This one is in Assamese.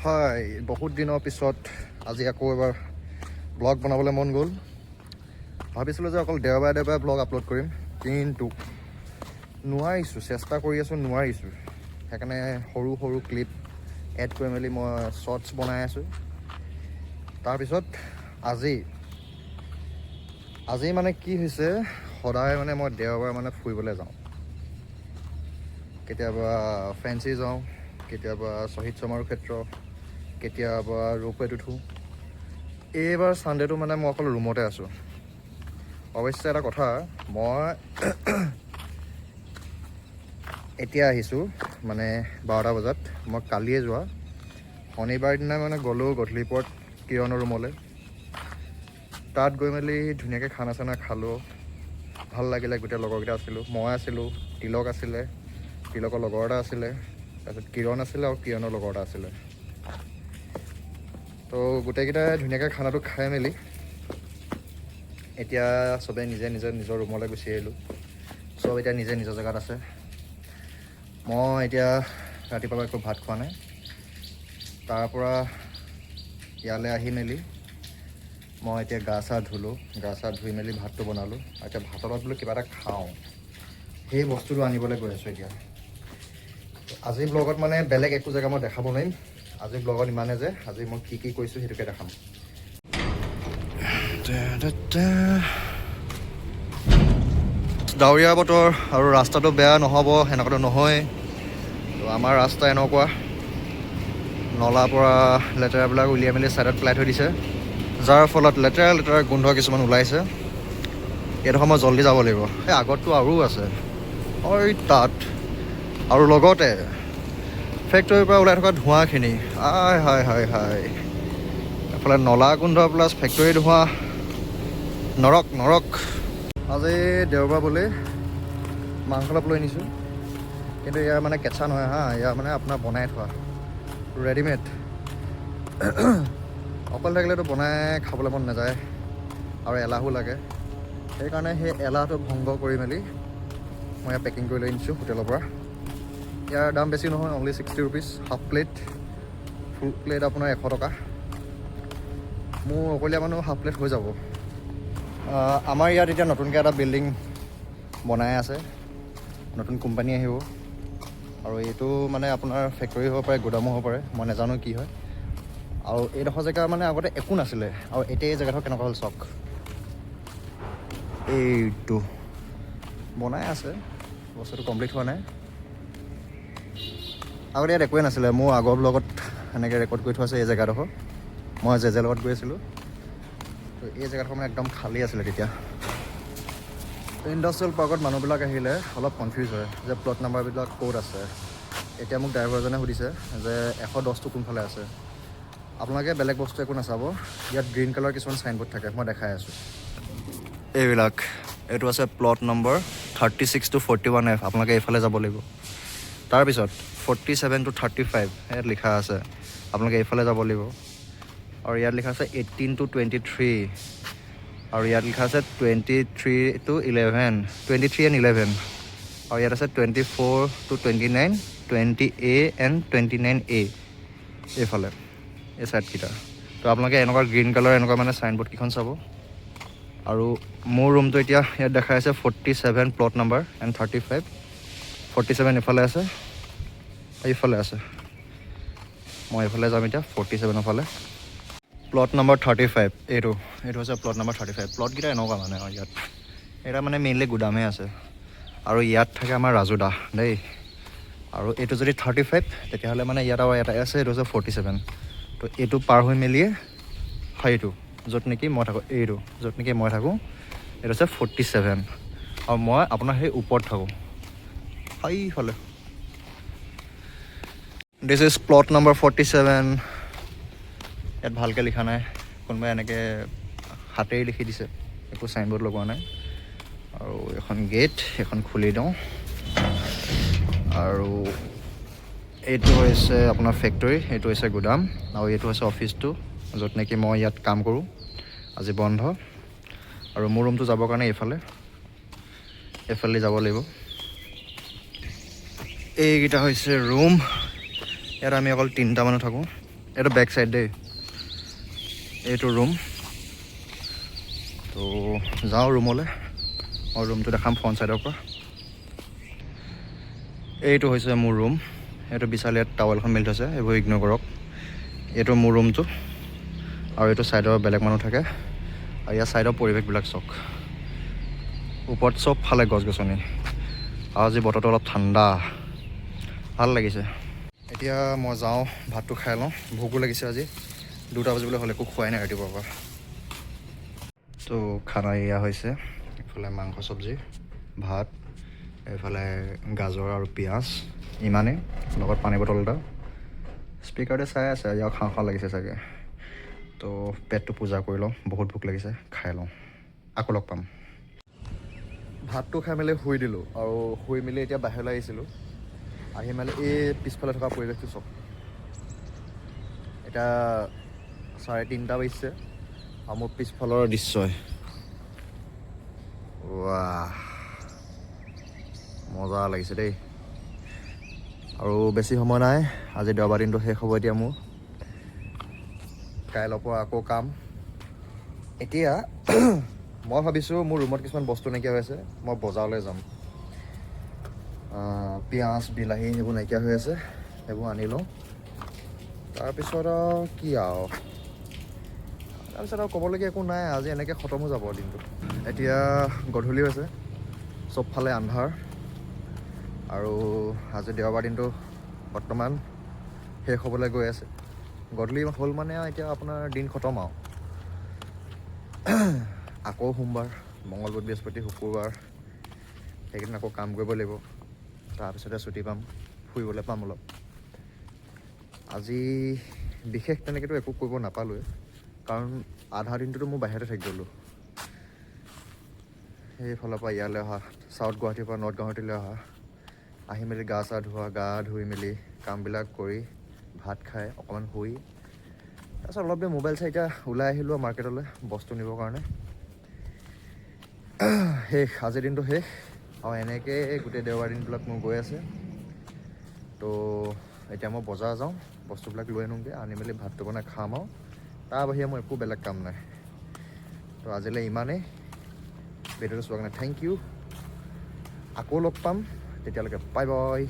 হয়, বহুত দিনৰ পিছত আজি আকৌ এবাৰ ব্লগ বনাবলৈ মন গ'ল। ভাবিছিলোঁ যে অকল দেওবাৰে দেওবাৰে ব্লগ আপলোড কৰিম, কিন্তু নোৱাৰিছোঁ, চেষ্টা কৰি আছোঁ, নোৱাৰিছোঁ। সেইকাৰণে সৰু সৰু ক্লিপ এড কৰি মেলি মই শ্বৰ্টছ বনাই আছোঁ। তাৰপিছত আজি মানে কি হৈছে, সদায় মানে মই দেওবাৰে মানে ফুৰিবলৈ যাওঁ। কেতিয়াবা ফেঞ্চি যাওঁ, কেতিয়াবা শ্বহীদ সমাৰোহ ক্ষেত্ৰ, কেতিয়াবা ৰোপৱেত উঠোঁ। এইবাৰ ছানডেটো মানে মই অকল ৰুমতে আছোঁ। অৱশ্যে এটা কথা, মই এতিয়া আহিছোঁ মানে 12টা বজাত। মই কালিয়ে যোৱা শনিবাৰ দিনা মানে গ'লোঁ গধূলিপৰত কিৰণৰ ৰুমলৈ। তাত গৈ মেলি ধুনীয়াকৈ খানা চানা খালোঁ, ভাল লাগিলে। গোটেই লগৰকেইটা আছিলোঁ, মই আছিলোঁ, তিলক আছিলে, তিলকৰ লগৰ এটা আছিলে, তাৰপিছত কিৰণ আছিলে আৰু কিৰণৰ লগৰ এটা আছিলে। তো গোটেইকেইটাই ধুনীয়াকৈ খানাটো খাই মেলি এতিয়া চবেই নিজৰ ৰুমলৈ গুচি আহিলোঁ। চব এতিয়া নিজৰ জেগাত আছে। মই এতিয়া ৰাতিপুৱা একো ভাত খোৱা নাই। তাৰপৰা ইয়ালৈ আহি মেলি মই এতিয়া গা চা ধুলোঁ, গা চা ধুই মেলি ভাতটো বনালোঁ। এতিয়া ভাতৰ লগত বোলো কিবা এটা খাওঁ, সেই বস্তুটো আনিবলৈ গৈ আছোঁ এতিয়া। আজিৰ ব্লগত মানে বেলেগ একো জেগা মই দেখাব নোৱাৰিম। আজিৰ ব্লগত ইমানে যে আজি মই কি কি কৰিছোঁ সেইটোকে দেখাম। ডাৱৰীয়া বতৰ আৰু ৰাস্তাটো বেয়া নহ'ব সেনেকুৱাটো নহয়। তো আমাৰ ৰাস্তা এনেকুৱা, নলাৰ পৰা লেতেৰাবিলাক উলিয়াই মেলি ছাইডত পেলাই থৈ দিছে, যাৰ ফলত লেতেৰা গোন্ধ কিছুমান ওলাইছে। এইডোখৰ মই জল্দি যাব লাগিব। এই আগততো আৰু আছে, ঐ তাত। আৰু লগতে ফেক্টৰীৰ পৰা ওলাই থকা ধোঁৱাখিনি, হাই এফালে নলা গোন্ধ প্লাছ ফেক্টৰী ধোঁৱা, নৰক। আজি দেওবাৰ বুলি মাংস অলপ লৈ আনিছোঁ, কিন্তু ইয়াৰ মানে কেঁচা নহয় হা, ইয়াৰ মানে আপোনাৰ বনাই থোৱা ৰেডিমেড। অকল থাকিলেতো বনাই খাবলৈ মন নাযায় আৰু এলাহো লাগে। সেইকাৰণে সেই এলাহটো ভংগ কৰি মেলি মই ইয়াত পেকিং কৰি লৈ আনিছোঁ হোটেলৰ পৰা। ইয়াৰ দাম বেছি নহয়, only 60 rupees. Half plate, full plate আপোনাৰ 100 টকা। মোৰ অকলীয়া মানুহ হাফ প্লেট হৈ যাব। আমাৰ ইয়াত এতিয়া নতুনকৈ এটা বিল্ডিং বনাই আছে, নতুন কোম্পানী আহিব। আৰু এইটো মানে আপোনাৰ ফেক্টৰী হ'ব পাৰে, গুদামো হ'ব পাৰে, মই নাজানো কি হয়। আৰু এইডোখৰ জেগা মানে আগতে একো নাছিলে, আৰু এতিয়া এই জেগাডোখৰ কেনেকুৱা হ'ল চাওক। এইটো বনাই আছে, বস্তুটো কমপ্লিট হোৱা নাই। আগতে ইয়াত একোৱেই নাছিলে। মোৰ আগৰ ব্লগত এনেকৈ ৰেকৰ্ড কৰি থোৱা আছে এই জেগাডোখৰ। মই জেজেৰ লগত গৈ আছিলোঁ, তো এই জেগাডোখৰ মানে একদম খালী আছিলে তেতিয়া। ইণ্ডাষ্ট্ৰিয়েল পাৰ্কত মানুহবিলাক আহিলে অলপ কনফিউজ হয় যে প্লট নাম্বাৰবিলাক ক'ত আছে। এতিয়া মোক ড্ৰাইভাৰজনে সুধিছে যে 110টো কোনফালে আছে। আপোনালোকে বেলেগ বস্তু একো নাচাব, ইয়াত গ্ৰীণ কালাৰ কিছুমান চাইনবোৰ্ড থাকে, মই দেখাই আছোঁ। এইটো আছে প্লট নম্বৰ 36 to 41F। আপোনালোকে এইফালে যাব লাগিব। তাৰপিছত 47 to 35 ইয়াত লিখা আছে, আপোনালোকে এইফালে যাব লাগিব। আৰু ইয়াত লিখা আছে 18 to 23, আৰু ইয়াত লিখা আছে 23 to 11, 23 and 11। আৰু ইয়াত আছে 24 to 29, 20A and 29A এইফালে, এই ছাইডকেইটা। তো আপোনালোকে এনেকুৱা গ্ৰীণ কালাৰ এনেকুৱা মানে চাইনবোৰ্ড কেইখন চাব। আৰু মোৰ ৰুমটো এতিয়া ইয়াত দেখাই আছে 47 প্লট নাম্বাৰ এণ্ড 35। 47 এইফালে আছে, এইফালে আছে। মই এইফালে যাম এতিয়া 47ৰ ফালে। প্লট নম্বৰ 35, এইটো হৈছে প্লট নম্বৰ 35। প্লটকেইটা এনেকুৱা মানে ইয়াত এটা মানে মেইনলি গুদামে আছে। আৰু ইয়াত থাকে আমাৰ ৰাজু দা দেই। আৰু এইটো যদি 35 তেতিয়াহ'লে মানে ইয়াত আৰু এটা আছে, এইটো হৈছে 47। তো এইটো পাৰ হৈ মেলিয়ে সেইটো য'ত নেকি মই থাকোঁ, এইটো য'ত নেকি মই থাকোঁ, এইটো হৈছে 47। আৰু মই আপোনাৰ সেই ওপৰত থাকোঁ সেইফালে। This is plot number 47। ইয়াত ভালকৈ লিখা নাই, কোনোবাই এনেকৈ হাতেৰে লিখি দিছে, একো চাইনবোৰ্ড লগোৱা নাই। আৰু এখন গেট, এখন খুলি দিওঁ। আৰু এইটো হৈছে আপোনাৰ ফেক্টৰী, এইটো হৈছে গুদাম, আৰু এইটো হৈছে অফিচটো য'ত নেকি মই ইয়াত কাম কৰোঁ। আজি বন্ধ। আৰু মোৰ ৰুমটো যাবৰ কাৰণে এইফালে যাব লাগিব। এইকেইটা হৈছে ৰুম। ইয়াত আমি অকল 3টা মানুহ থাকোঁ, এইটো বেক চাইড দেই, এইটো ৰুম। তো যাওঁ ৰুমলৈ, মই ৰুমটো দেখাম ফ্ৰণ্ট চাইডৰ পৰা। এইটো হৈছে মোৰ ৰুম। এইটো বিচালি ইয়াত টাৱেলখন মেলি থৈছে, এইবোৰ ইগন'ৰ কৰক। এইটো মোৰ ৰুমটো, আৰু এইটো ছাইডৰ বেলেগ মানুহ থাকে। আৰু ইয়াৰ ছাইডৰ পৰিৱেশবিলাক চাওক, ওপৰত চব ফালে গছ গছনি, আৰু আজি বতৰটো অলপ ঠাণ্ডা, ভাল লাগিছে। এতিয়া মই যাওঁ ভাতটো খাই লওঁ, ভোকো লাগিছে। আজি 2টা বাজিবলৈ হ'লে একো খোৱাই নাই ৰাতিপুৱাৰ পৰা। তো খানা এয়া হৈছে, এইফালে মাংস চব্জি, ভাত, এইফালে গাজৰ আৰু পিঁয়াজ, ইমানেই, লগত পানী বটল এটা। স্পীকাৰতে চাই আছে, ইয়াক খাওঁ খাওঁ লাগিছে চাগে। তো পেটটো পূজা কৰি লওঁ, বহুত ভোক লাগিছে, খাই লওঁ, আকৌ লগ পাম। ভাতটো খাই মেলি শুই দিলোঁ, আৰু শুই মেলি এতিয়া বাহিৰলৈ আহিছিলোঁ। আহি মেলি এই পিছফালে থকা পৰিৱেশটো চাওক। এতিয়া 3:30 বাজিছে, আৰু মোৰ পিছফালৰ দৃশ্যই, ৱাহ, মজা লাগিছে দেই। আৰু বেছি সময় নাই, আজি দেওবাৰ দিনটো শেষ হ'ব এতিয়া মোৰ। কাইলৈৰ পৰা আকৌ কাম। এতিয়া মই ভাবিছোঁ মোৰ ৰুমত কিছুমান বস্তু নাইকিয়া হৈ আছে, মই বজাৰলৈ যাম। পিঁয়াজ, বিলাহী সেইবোৰ নাইকিয়া হৈ আছে, সেইবোৰ আনি লওঁ। তাৰপিছত আৰু ক'বলগীয়া একো নাই, আজি এনেকৈ খতম হৈ যাব দিনটো। এতিয়া গধূলি হৈছে, চবফালে আন্ধাৰ, আৰু আজি দেওবাৰ দিনটো বৰ্তমান শেষ হ'বলৈ গৈ আছে। গধূলি হ'ল মানে এতিয়া আপোনাৰ দিন খতম আৰু। আকৌ সোমবাৰ, মঙলবাৰ, বৃহস্পতি, শুক্ৰবাৰ, সেইকেইদিন আকৌ কাম কৰিব লাগিব। তাৰপিছতে ছুটি পাম, ফুৰিবলৈ পাম অলপ। আজি বিশেষ তেনেকৈতো একো কৰিব নাপালোৱে, কাৰণ আধা দিনটোতো মোৰ বাহিৰতে থাকি গ'লোঁ। সেইফালৰ পৰা ইয়ালৈ অহা, চাউথ গুৱাহাটীৰ পৰা নৰ্থ গুৱাহাটীলৈ অহা, আহি মেলি গা চা ধোৱা, গা ধুই মেলি কামবিলাক কৰি, ভাত খাই অকণমান শুই, তাৰপিছত অলপ দেৰি মোবাইল চাই এতিয়া ওলাই আহিলোঁ আৰু মাৰ্কেটলৈ বস্তু নিবৰ কাৰণে। শেষ, আজিৰ দিনটো শেষ, আৰু এনেকৈ গোটেই দেওবাৰ দিনবিলাক মোৰ গৈ আছে। তো এতিয়া মই বজাৰ যাওঁ, বস্তুবিলাক লৈ আনোগৈ, আনি মেলি ভাতটো বনাই খাম আৰু। তাৰ বাহিৰে মোৰ একো বেলেগ কাম নাই। তো আজিলৈ ইমানেই, ভিডিঅ'টো চোৱাৰ কাৰণে থেংক ইউ। আকৌ লগ পাম, তেতিয়ালৈকে বাই বাই।